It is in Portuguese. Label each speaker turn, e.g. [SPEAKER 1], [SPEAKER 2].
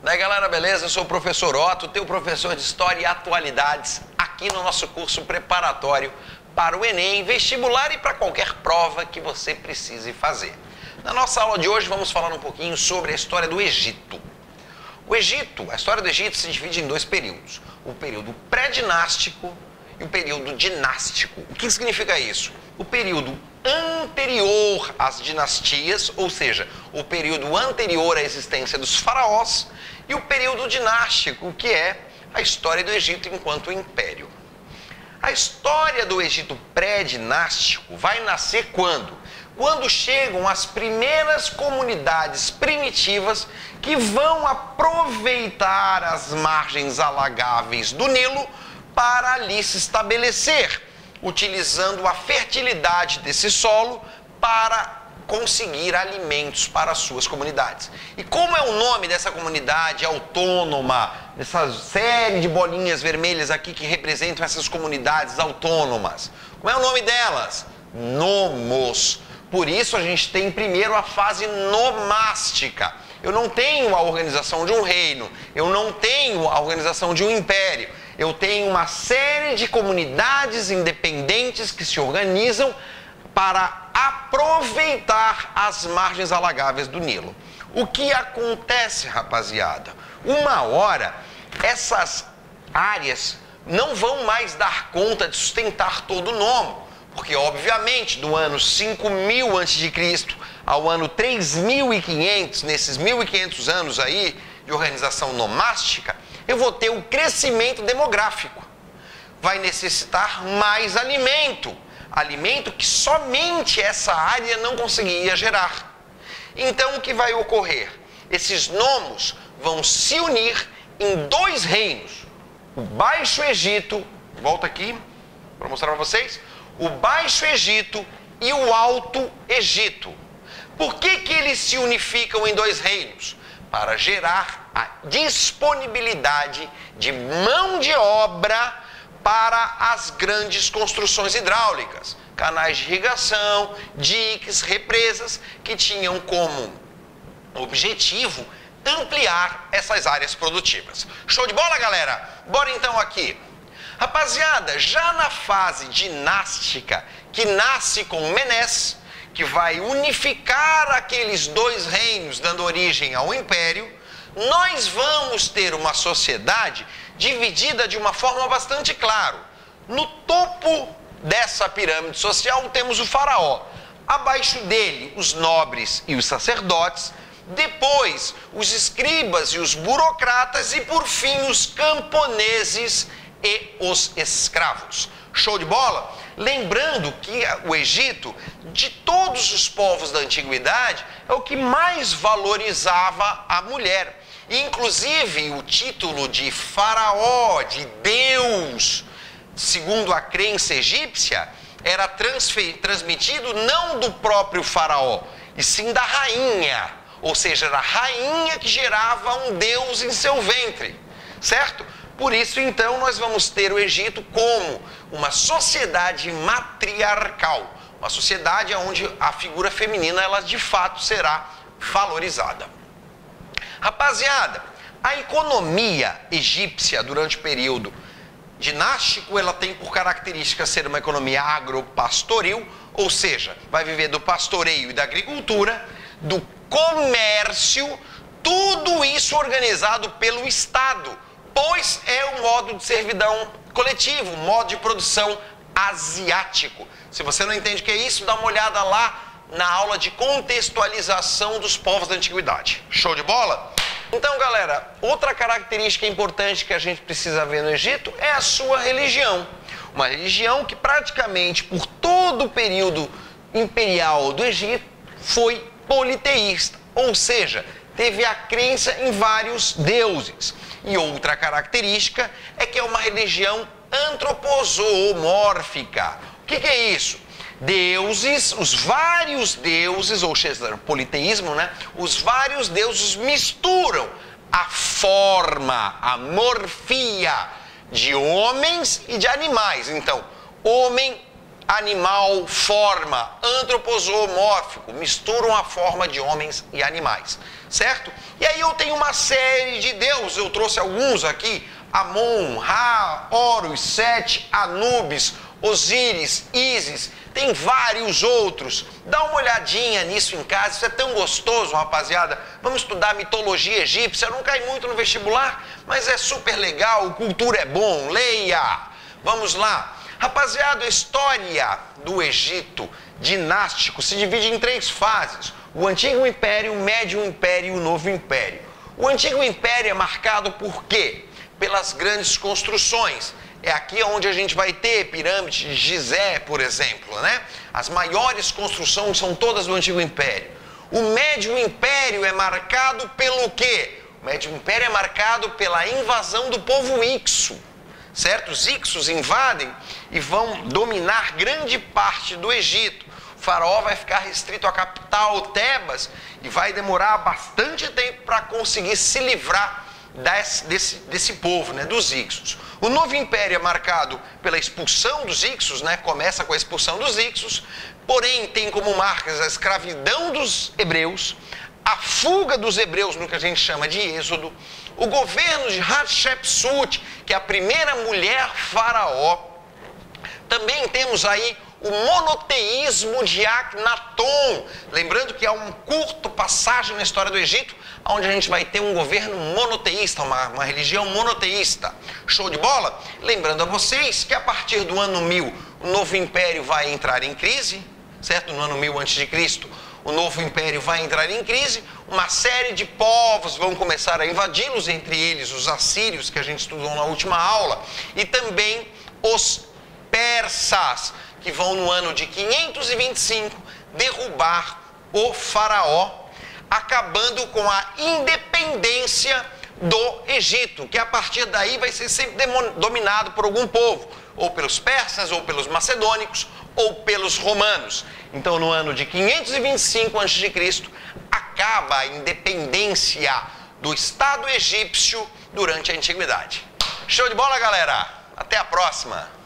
[SPEAKER 1] Daí galera, beleza? Eu sou o professor Otto, teu professor de História e Atualidades aqui no nosso curso preparatório para o Enem, vestibular e para qualquer prova que você precise fazer. Na nossa aula de hoje vamos falar um pouquinho sobre a história do Egito. O Egito, a história do Egito se divide em dois períodos, o período pré-dinástico e o período dinástico. O que significa isso? O período anterior às dinastias, ou seja, o período anterior à existência dos faraós, e o período dinástico, que é a história do Egito enquanto império. A história do Egito pré-dinástico vai nascer quando? Quando chegam as primeiras comunidades primitivas que vão aproveitar as margens alagáveis do Nilo para ali se estabelecer, utilizando a fertilidade desse solo para conseguir alimentos para as suas comunidades. E como é o nome dessa comunidade autônoma, dessa série de bolinhas vermelhas aqui que representam essas comunidades autônomas? Como é o nome delas? Nomos. Por isso a gente tem primeiro a fase nomástica. Eu não tenho a organização de um reino, eu não tenho a organização de um império. Eu tenho uma série de comunidades independentes que se organizam para aproveitar as margens alagáveis do Nilo. O que acontece, rapaziada? Uma hora, essas áreas não vão mais dar conta de sustentar todo o nomo, porque, obviamente, do ano 5000 a.C. ao ano 3500, nesses 1500 anos aí de organização nomástica, eu vou ter um crescimento demográfico. Vai necessitar mais alimento. Alimento que somente essa área não conseguia gerar. Então, o que vai ocorrer? Esses nomos vão se unir em dois reinos. O Baixo Egito, volta aqui para mostrar para vocês, o Baixo Egito e o Alto Egito. Por que eles se unificam em dois reinos? Para gerar a disponibilidade de mão de obra para as grandes construções hidráulicas, canais de irrigação, diques, represas, que tinham como objetivo ampliar essas áreas produtivas. Show de bola, galera? Bora então aqui. Rapaziada, já na fase dinástica, que nasce com Menés, que vai unificar aqueles dois reinos, dando origem ao império, nós vamos ter uma sociedade dividida de uma forma bastante clara. No topo dessa pirâmide social temos o faraó. Abaixo dele, os nobres e os sacerdotes. Depois, os escribas e os burocratas. E, por fim, os camponeses e os escravos. Show de bola? Lembrando que o Egito, de todos os povos da antiguidade, é o que mais valorizava a mulher. Inclusive, o título de faraó, de Deus, segundo a crença egípcia, era transmitido não do próprio faraó, e sim da rainha. Ou seja, era a rainha que gerava um Deus em seu ventre, certo? Por isso, então, nós vamos ter o Egito como uma sociedade matriarcal, uma sociedade onde a figura feminina, ela de fato será valorizada. Rapaziada, a economia egípcia durante o período dinástico, ela tem por característica ser uma economia agropastoril, ou seja, vai viver do pastoreio e da agricultura, do comércio, tudo isso organizado pelo Estado, pois é o modo de servidão coletivo, o modo de produção asiático. Se você não entende o que é isso, dá uma olhada lá na aula de contextualização dos povos da antiguidade. Show de bola? Então, galera, outra característica importante que a gente precisa ver no Egito é a sua religião. Uma religião que praticamente por todo o período imperial do Egito foi politeísta, ou seja, teve a crença em vários deuses. E outra característica é que é uma religião antropozoomórfica. O que é isso? Deuses, os vários deuses, ou seja, politeísmo, né? Os vários deuses misturam a forma, a morfia de homens e de animais. Então, homem animal forma, antropozoomórfico, misturam a forma de homens e animais, certo? E aí eu tenho uma série de deuses, eu trouxe alguns aqui, Amon, Ra, Horus, Sete, Anubis, Osíris, Ísis, tem vários outros. Dá uma olhadinha nisso em casa, isso é tão gostoso, rapaziada. Vamos estudar mitologia egípcia, não cai muito no vestibular, mas é super legal, cultura é bom, leia. Vamos lá. Rapaziada, a história do Egito dinástico se divide em 3 fases. O Antigo Império, o Médio Império e o Novo Império. O Antigo Império é marcado por quê? Pelas grandes construções. É aqui onde a gente vai ter pirâmide de Gizé, por exemplo, né? As maiores construções são todas do Antigo Império. O Médio Império é marcado pelo quê? O Médio Império é marcado pela invasão do povo Hykso, certo? Os Hyksos invadem e vão dominar grande parte do Egito. O faraó vai ficar restrito à capital, Tebas, e vai demorar bastante tempo para conseguir se livrar desse povo, né, dos Hyksos. O Novo Império é marcado pela expulsão dos Hyksos, né, começa com a expulsão dos Hyksos, porém tem como marcas a escravidão dos hebreus, a fuga dos hebreus no que a gente chama de Êxodo, o governo de Hatshepsut, que é a primeira mulher faraó. Também temos aí o monoteísmo de Akhenaton, lembrando que há uma curta passagem na história do Egito, onde a gente vai ter um governo monoteísta, uma religião monoteísta. Show de bola? Lembrando a vocês que a partir do ano 1000, o Novo Império vai entrar em crise, certo? No ano 1000 a.C., o Novo Império vai entrar em crise, uma série de povos vão começar a invadi-los, entre eles os assírios, que a gente estudou na última aula, e também os persas, que vão no ano de 525 derrubar o faraó, acabando com a independência do Egito, que a partir daí vai ser sempre dominado por algum povo, ou pelos persas, ou pelos macedônicos, ou pelos romanos. Então, no ano de 525 a.C., acaba a independência do Estado egípcio durante a Antiguidade. Show de bola, galera! Até a próxima!